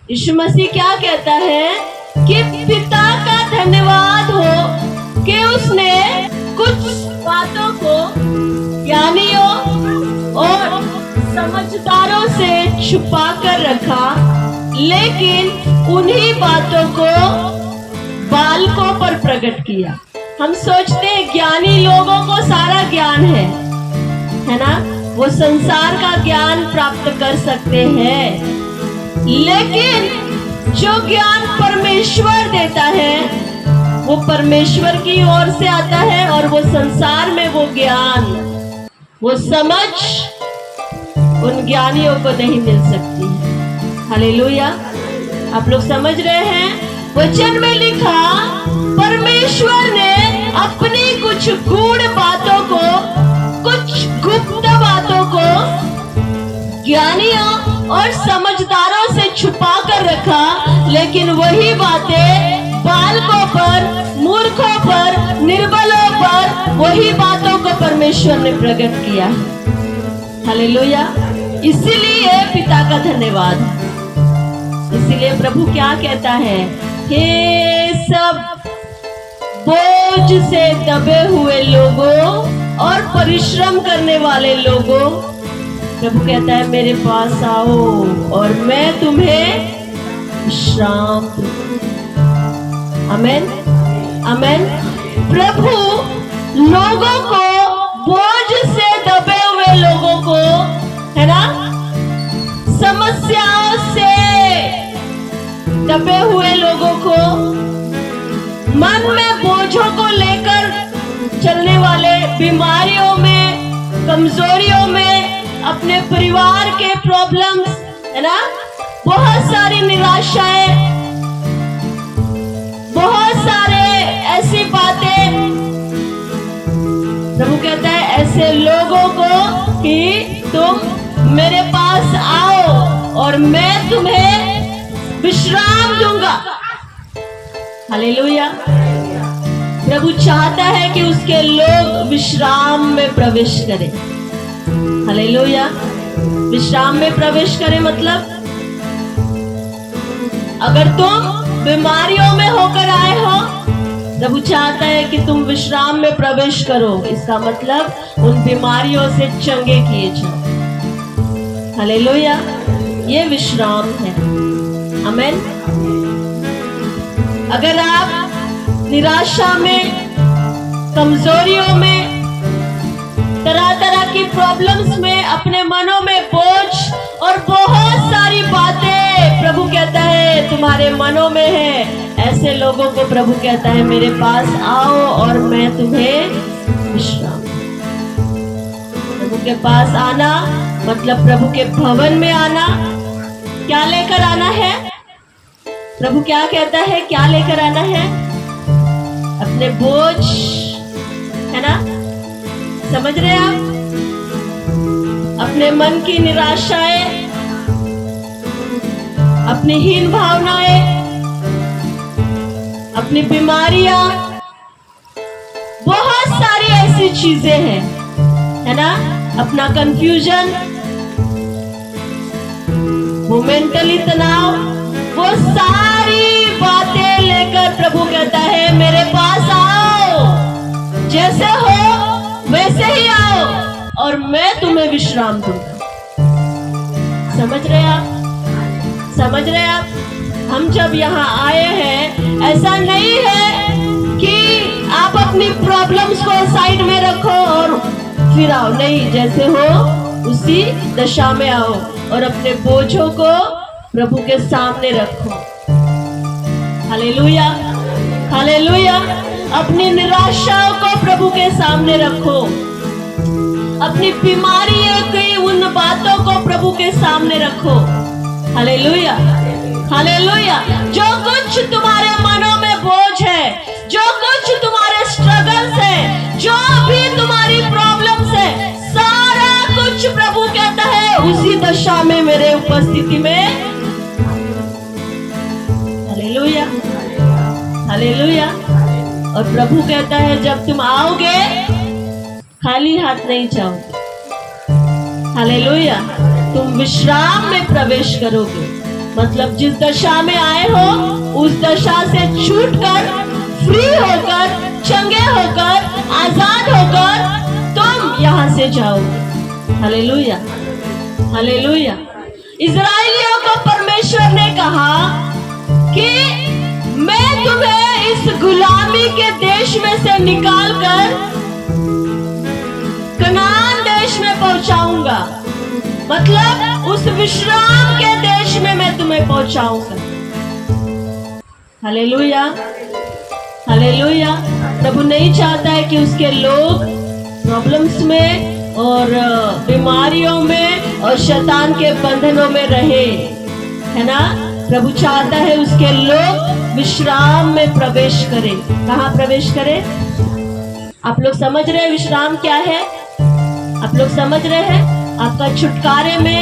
यीशु मसीह क्या कहता है कि पिता का धन्यवाद हो कि उसने कुछ बातों को ज्ञानियों और समझदारों से छुपा कर रखा, लेकिन उन्हीं बातों को बालकों पर प्रकट किया। हम सोचते हैं ज्ञानी लोगों को सारा ज्ञान है ना, वो संसार का ज्ञान प्राप्त कर सकते हैं, लेकिन जो ज्ञान परमेश्वर देता है वो परमेश्वर की ओर से आता है, और वो संसार में वो ज्ञान, वो समझ उन ज्ञानियों को नहीं मिल सकती है। हालेलुया। आप लोग समझ रहे हैं? वचन में लिखा परमेश्वर ने अपनी कुछ गूढ़ बातों को, कुछ गुप्त बातों को ज्ञानियों और समझदारों से छुपा कर रखा, लेकिन वही बातें बालकों पर, मूर्खों पर, निर्बलों पर, वही बातों को परमेश्वर ने प्रकट किया। हालेलुया। इसीलिए पिता का धन्यवाद। इसीलिए प्रभु क्या कहता है, हे सब बोझ से दबे हुए लोगों और परिश्रम करने वाले लोगों, प्रभु कहता है मेरे पास आओ और मैं तुम्हें विश्राम दूंगा। आमेन, आमेन। प्रभु लोगों को, बोझ से दबे हुए लोगों को, है ना, समस्याओं से दबे हुए लोगों को, मन में बोझों को लेकर चलने वाले, बीमारियों में, कमजोरियों में, अपने परिवार के प्रॉब्लम्स, है ना, बहुत सारी निराशाएं, बहुत सारे ऐसी बातें, प्रभु कहता है ऐसे लोगों को कि तुम मेरे पास आओ और मैं तुम्हें विश्राम दूंगा। हालेलुया। प्रभु चाहता है कि उसके लोग विश्राम में प्रवेश करें। हालेलुया। विश्राम में प्रवेश करें मतलब, अगर तुम बीमारियों में होकर आए हो, प्रभु चाहता है कि तुम विश्राम में प्रवेश करो। इसका मतलब उन बीमारियों से चंगे किए जाओ। हालेलुया। ये विश्राम है। आमेन। अगर आप निराशा में, कमजोरियों में, तरह तरह की प्रॉब्लम्स में, अपने मनों में बोझ और बहुत सारी बातें प्रभु कहता है तुम्हारे मनों में है, ऐसे लोगों को प्रभु कहता है मेरे पास आओ और मैं तुम्हें विश्राम। प्रभु के पास आना मतलब प्रभु के भवन में आना। क्या लेकर आना है? प्रभु क्या कहता है, क्या लेकर आना है? अपने बोझ, है ना, समझ रहे हैं आप? अपने मन की निराशाएं, अपनी हीन भावनाएं, अपनी बीमारियां, बहुत सारी ऐसी चीजें हैं, है ना, अपना कंफ्यूजन, वो मेंटली तनाव, वो सारी बातें लेकर प्रभु कहता है मेरे पास आओ, जैसे हो वैसे ही आओ और मैं तुम्हें विश्राम दूंगा। समझ रहे आप? समझ रहे आप? हम जब यहाँ आए हैं, ऐसा नहीं है कि आप अपनी प्रॉब्लम्स को साइड में रखो और फिर आओ, नहीं, जैसे हो उसी दशा में आओ और अपने बोझों को प्रभु के सामने रखो। Hallelujah, hallelujah. अपनी निराशाओं को प्रभु के सामने रखो, अपनी बीमारियों की उन बातों को प्रभु के सामने रखो। Hallelujah, hallelujah. जो कुछ तुम्हारे मनों में बोझ है, जो कुछ तुम्हारे स्ट्रगल्स है, जो भी तुम्हारी प्रॉब्लम्स है, सारा कुछ प्रभु कहता है उसी दशा में मेरे उपस्थिति में। Hallelujah, hallelujah. और प्रभु कहता है जब तुम आओगे खाली हाथ नहीं जाओगे। हालेलुया। तुम विश्राम में प्रवेश करोगे, मतलब जिस दशा में आए हो उस दशा से छूटकर, फ्री होकर, चंगे होकर, आजाद होकर तुम यहां से जाओ। Hallelujah, hallelujah. इजराइलियों को परमेश्वर ने कहा कि मैं तुम्हें इस गुलामी के देश में से निकालकर कनान देश में पहुंचाऊंगा, मतलब उस विश्राम के देश में मैं तुम्हें पहुंचाऊंगा। Hallelujah, hallelujah. प्रभु नहीं चाहता है कि उसके लोग प्रॉब्लम्स में और बीमारियों में और शैतान के बंधनों में रहे, है ना। प्रभु चाहता है उसके लोग विश्राम में प्रवेश करें। कहाँ प्रवेश करें? आप लोग समझ रहे हैं विश्राम क्या है? आप लोग समझ रहे हैं? आपका छुटकारे में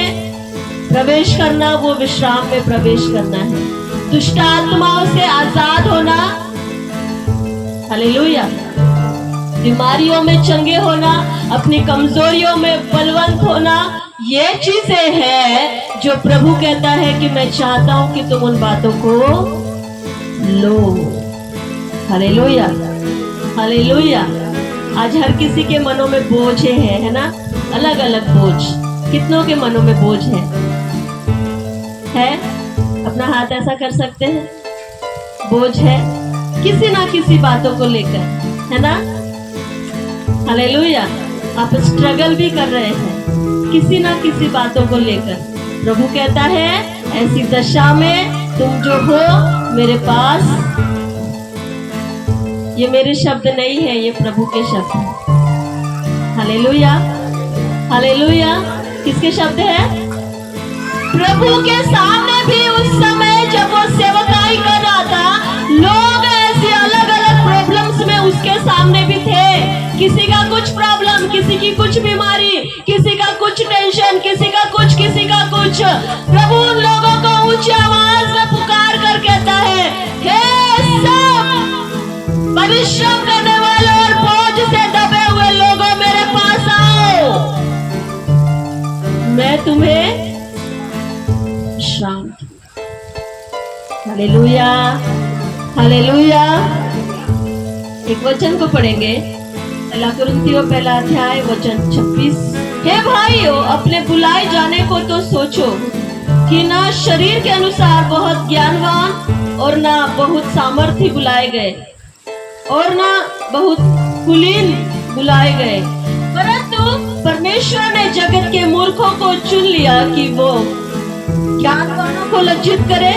प्रवेश करना, वो विश्राम में प्रवेश करना है। दुष्ट आत्माओं से आजाद होना, हालेलुया। बीमारियों में चंगे होना, अपनी कमजोरियों में बलवंत होना, ये चीजें हैं जो प्रभु कहता है कि मैं चाहता हूं कि तुम उन बातों को लो। Hallelujah, hallelujah. आज हर किसी के मनों में बोझ है ना, अलग अलग बोझ। कितनों के मनों में बोझ है? अपना हाथ ऐसा कर सकते हैं? बोझ है किसी ना किसी बातों को लेकर, है ना। हालेलुया। आप स्ट्रगल भी कर रहे हैं किसी ना किसी बातों को लेकर। प्रभु कहता है ऐसी दशा में तुम जो हो मेरे पास, ये मेरे शब्द नहीं है, ये प्रभु के शब्द हैं। Hallelujah, hallelujah. किसके शब्द हैं? प्रभु के सामने भी उस समय जब वो सेवकाई कर रहा था, लोग ऐसे अलग अलग प्रॉब्लम्स में उसके सामने भी थे। किसी का कुछ प्रॉब्लम, किसी की कुछ बीमारी, किसी का कुछ टेंशन, किसी का कुछ, किसी का कुछ। प्रभु उन लोगों को ऊंची आवाज में पुकार कर कहता है, हे सब परिश्रम करने वाले और बोझ से दबे हुए लोगों, मेरे पास आओ, मैं तुम्हें शांत। Hallelujah, hallelujah. एक वचन को पढ़ेंगे, पहला कुरिन्थियों पहला अध्याय वचन 26। हे भाइयों, अपने बुलाए जाने को तो सोचो कि ना शरीर के अनुसार बहुत ज्ञानवान और ना बहुत सामर्थी बुलाए गए और ना बहुत कुलीन बुलाए गए, परंतु परमेश्वर ने जगत के मूर्खों को चुन लिया कि वो ज्ञानवानों को लज्जित करे,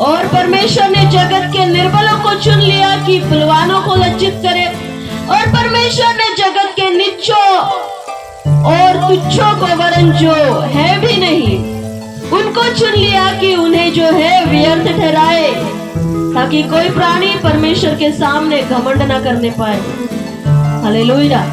और परमेश्वर ने जगत के निर्बलों को चुन लिया कि बलवानों को लज्जित करे, और परमेश्वर ने जगत के नीचों और तुच्छों को, वरन जो है भी नहीं, उनको चुन लिया कि उन्हें जो है व्यर्थ ठहराए, ताकि कोई प्राणी परमेश्वर के सामने घमंड न करने पाए। हालेलुया।